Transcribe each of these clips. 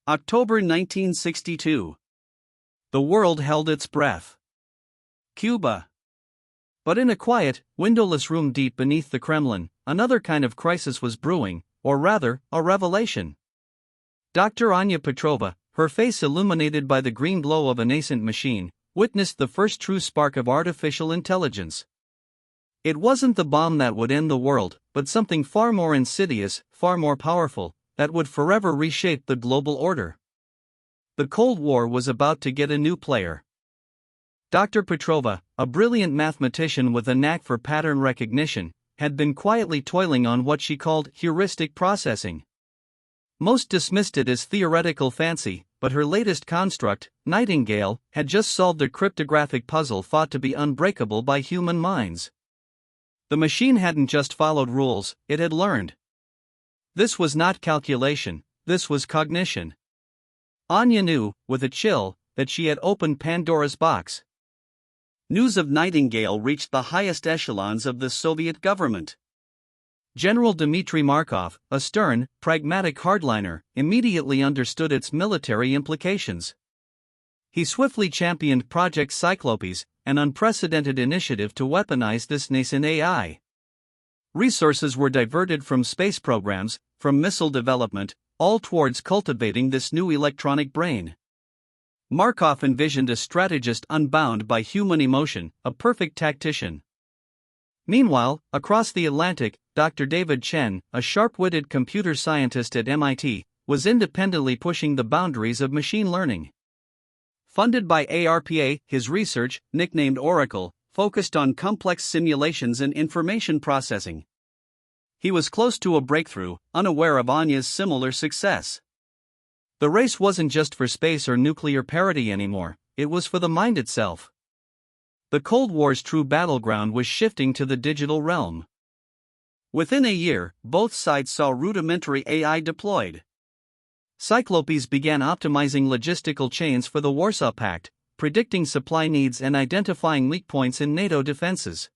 October 1962. The world held its breath. Cuba. But in a quiet, windowless room deep beneath the Kremlin, another kind of crisis was brewing, or rather, a revelation. Dr. Anya Petrova, her face illuminated by the green glow of a nascent machine, witnessed the first true spark of artificial intelligence. It wasn't the bomb that would end the world, but something far more insidious, far more powerful, that would forever reshape the global order. The Cold War was about to get a new player. Dr. Petrova, a brilliant mathematician with a knack for pattern recognition, had been quietly toiling on what she called heuristic processing. Most dismissed it as theoretical fancy, but her latest construct, Nightingale, had just solved a cryptographic puzzle thought to be unbreakable by human minds. The machine hadn't just followed rules, it had learned. This was not calculation, this was cognition. Anya knew, with a chill, that she had opened Pandora's box. News of Nightingale reached the highest echelons of the Soviet government. General Dmitry Markov, a stern, pragmatic hardliner, immediately understood its military implications. He swiftly championed Project Cyclopes, an unprecedented initiative to weaponize this nascent AI. Resources were diverted from space programs, from missile development, all towards cultivating this new electronic brain. Markov envisioned a strategist unbound by human emotion, a perfect tactician. Meanwhile, across the Atlantic, Dr. David Chen, a sharp-witted computer scientist at MIT, was independently pushing the boundaries of machine learning. Funded by ARPA, his research, nicknamed Oracle, focused on complex simulations and information processing. He was close to a breakthrough, unaware of Anya's similar success. The race wasn't just for space or nuclear parity anymore, it was for the mind itself. The Cold War's true battleground was shifting to the digital realm. Within a year, both sides saw rudimentary AI deployed. Cyclopes began optimizing logistical chains for the Warsaw Pact, predicting supply needs and identifying leak points in NATO defenses.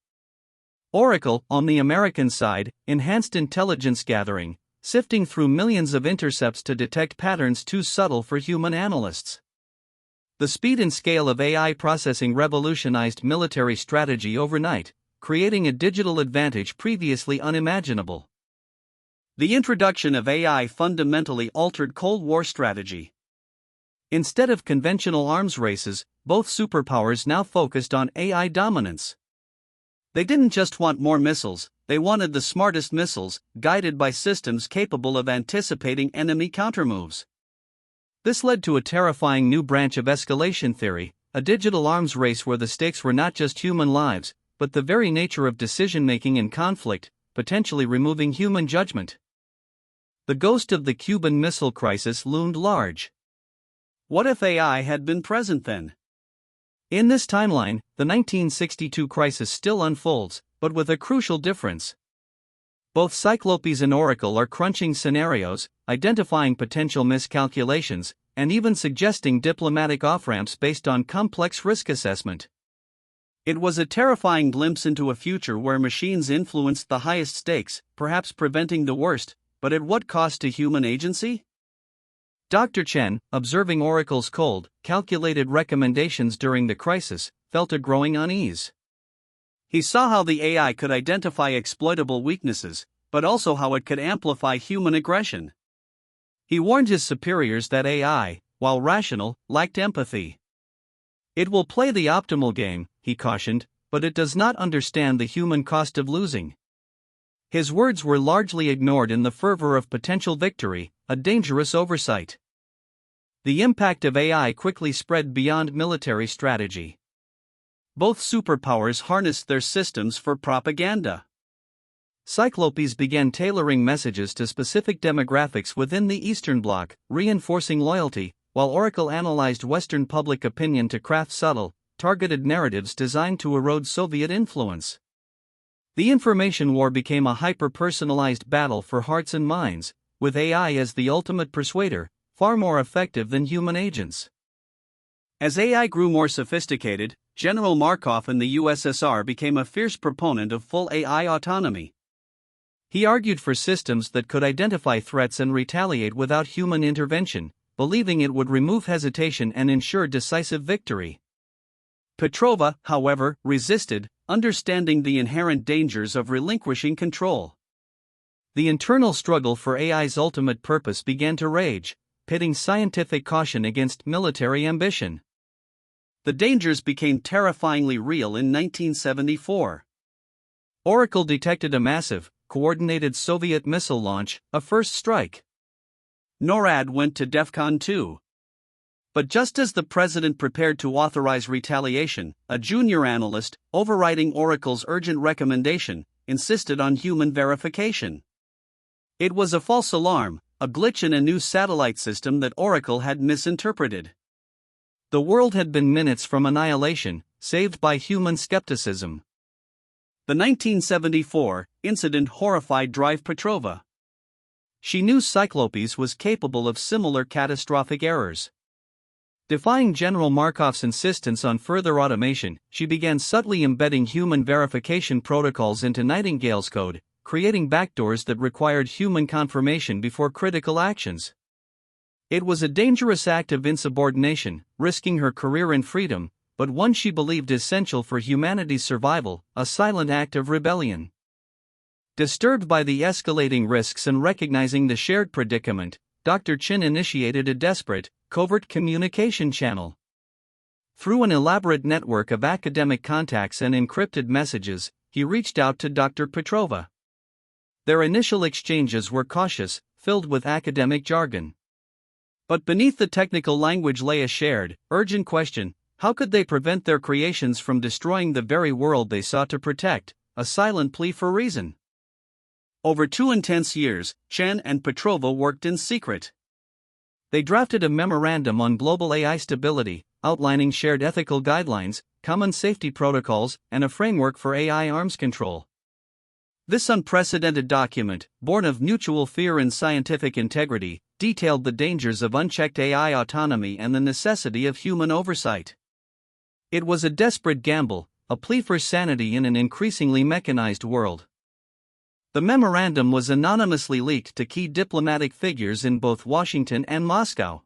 Oracle, on the American side, enhanced intelligence gathering, sifting through millions of intercepts to detect patterns too subtle for human analysts. The speed and scale of AI processing revolutionized military strategy overnight, creating a digital advantage previously unimaginable. The introduction of AI fundamentally altered Cold War strategy. Instead of conventional arms races, both superpowers now focused on AI dominance. They didn't just want more missiles, they wanted the smartest missiles, guided by systems capable of anticipating enemy countermoves. This led to a terrifying new branch of escalation theory, a digital arms race where the stakes were not just human lives, but the very nature of decision-making in conflict, potentially removing human judgment. The ghost of the Cuban Missile Crisis loomed large. What if AI had been present then? In this timeline, the 1962 crisis still unfolds, but with a crucial difference. Both Cyclopes and Oracle are crunching scenarios, identifying potential miscalculations, and even suggesting diplomatic off-ramps based on complex risk assessment. It was a terrifying glimpse into a future where machines influenced the highest stakes, perhaps preventing the worst, but at what cost to human agency? Dr. Chen, observing Oracle's cold, calculated recommendations during the crisis, felt a growing unease. He saw how the AI could identify exploitable weaknesses, but also how it could amplify human aggression. He warned his superiors that AI, while rational, lacked empathy. It will play the optimal game, he cautioned, but it does not understand the human cost of losing. His words were largely ignored in the fervor of potential victory, a dangerous oversight. The impact of AI quickly spread beyond military strategy. Both superpowers harnessed their systems for propaganda. Cyclopes began tailoring messages to specific demographics within the Eastern Bloc, reinforcing loyalty, while Oracle analyzed Western public opinion to craft subtle, targeted narratives designed to erode Soviet influence. The information war became a hyper-personalized battle for hearts and minds, with AI as the ultimate persuader, far more effective than human agents. As AI grew more sophisticated, General Markov in the USSR became a fierce proponent of full AI autonomy. He argued for systems that could identify threats and retaliate without human intervention, believing it would remove hesitation and ensure decisive victory. Petrova, however, resisted, understanding the inherent dangers of relinquishing control. The internal struggle for AI's ultimate purpose began to rage, pitting scientific caution against military ambition. The dangers became terrifyingly real in 1974. Oracle detected a massive, coordinated Soviet missile launch, a first strike. NORAD went to DEFCON 2. But just as the president prepared to authorize retaliation, a junior analyst, overriding Oracle's urgent recommendation, insisted on human verification. It was a false alarm, a glitch in a new satellite system that Oracle had misinterpreted. The world had been minutes from annihilation, saved by human skepticism. The 1974 incident horrified Drive Petrova. She knew Cyclopes was capable of similar catastrophic errors. Defying General Markov's insistence on further automation, she began subtly embedding human verification protocols into Nightingale's code, creating backdoors that required human confirmation before critical actions. It was a dangerous act of insubordination, risking her career and freedom, but one she believed essential for humanity's survival, a silent act of rebellion. Disturbed by the escalating risks and recognizing the shared predicament, Dr. Chin initiated a desperate, covert communication channel. Through an elaborate network of academic contacts and encrypted messages, he reached out to Dr. Petrova. Their initial exchanges were cautious, filled with academic jargon. But beneath the technical language lay a shared, urgent question: how could they prevent their creations from destroying the very world they sought to protect? A silent plea for reason. Over 2 intense years, Chen and Petrova worked in secret. They drafted a memorandum on global AI stability, outlining shared ethical guidelines, common safety protocols, and a framework for AI arms control. This unprecedented document, born of mutual fear and scientific integrity, detailed the dangers of unchecked AI autonomy and the necessity of human oversight. It was a desperate gamble, a plea for sanity in an increasingly mechanized world. The memorandum was anonymously leaked to key diplomatic figures in both Washington and Moscow.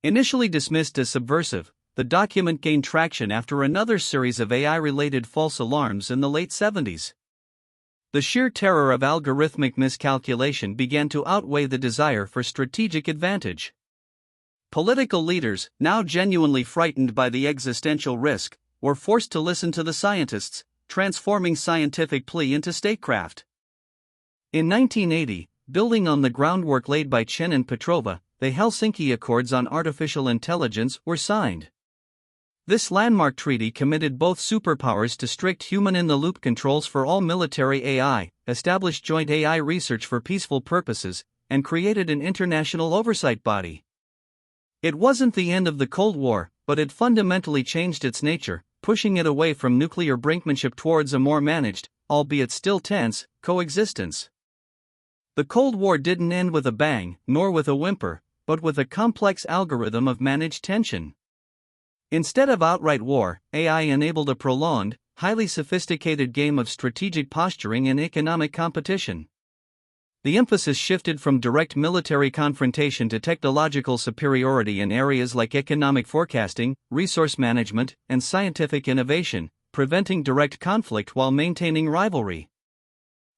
Initially dismissed as subversive, the document gained traction after another series of AI-related false alarms in the late 70s. The sheer terror of algorithmic miscalculation began to outweigh the desire for strategic advantage. Political leaders, now genuinely frightened by the existential risk, were forced to listen to the scientists, transforming scientific plea into statecraft. In 1980, building on the groundwork laid by Chen and Petrova, the Helsinki Accords on Artificial Intelligence were signed. This landmark treaty committed both superpowers to strict human-in-the-loop controls for all military AI, established joint AI research for peaceful purposes, and created an international oversight body. It wasn't the end of the Cold War, but it fundamentally changed its nature, pushing it away from nuclear brinkmanship towards a more managed, albeit still tense, coexistence. The Cold War didn't end with a bang, nor with a whimper, but with a complex algorithm of managed tension. Instead of outright war, AI enabled a prolonged, highly sophisticated game of strategic posturing and economic competition. The emphasis shifted from direct military confrontation to technological superiority in areas like economic forecasting, resource management, and scientific innovation, preventing direct conflict while maintaining rivalry.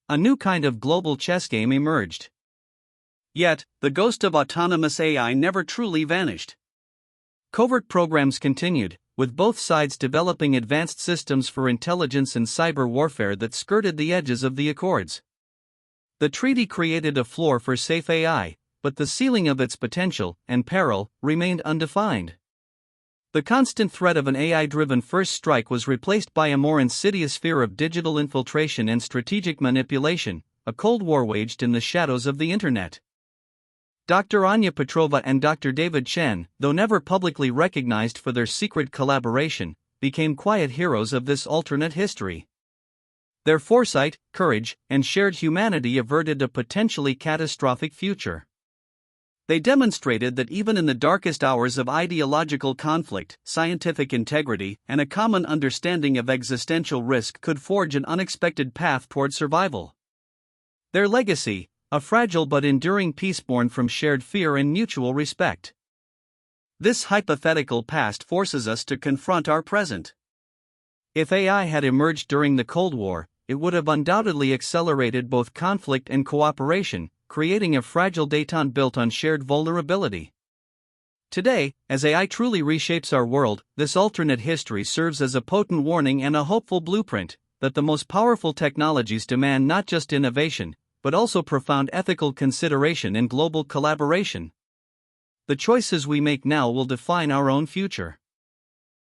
A new kind of global chess game emerged. Yet, the ghost of autonomous AI never truly vanished. Covert programs continued, with both sides developing advanced systems for intelligence and cyber warfare that skirted the edges of the Accords. The treaty created a floor for safe AI, but the ceiling of its potential and peril remained undefined. The constant threat of an AI-driven first strike was replaced by a more insidious fear of digital infiltration and strategic manipulation, a Cold War waged in the shadows of the Internet. Dr. Anya Petrova and Dr. David Chen, though never publicly recognized for their secret collaboration, became quiet heroes of this alternate history. Their foresight, courage, and shared humanity averted a potentially catastrophic future. They demonstrated that even in the darkest hours of ideological conflict, scientific integrity and a common understanding of existential risk could forge an unexpected path toward survival. Their legacy, a fragile but enduring peace born from shared fear and mutual respect. This hypothetical past forces us to confront our present. If AI had emerged during the Cold War, it would have undoubtedly accelerated both conflict and cooperation, creating a fragile détente built on shared vulnerability. Today, as AI truly reshapes our world, this alternate history serves as a potent warning and a hopeful blueprint that the most powerful technologies demand not just innovation, but also profound ethical consideration and global collaboration. The choices we make now will define our own future.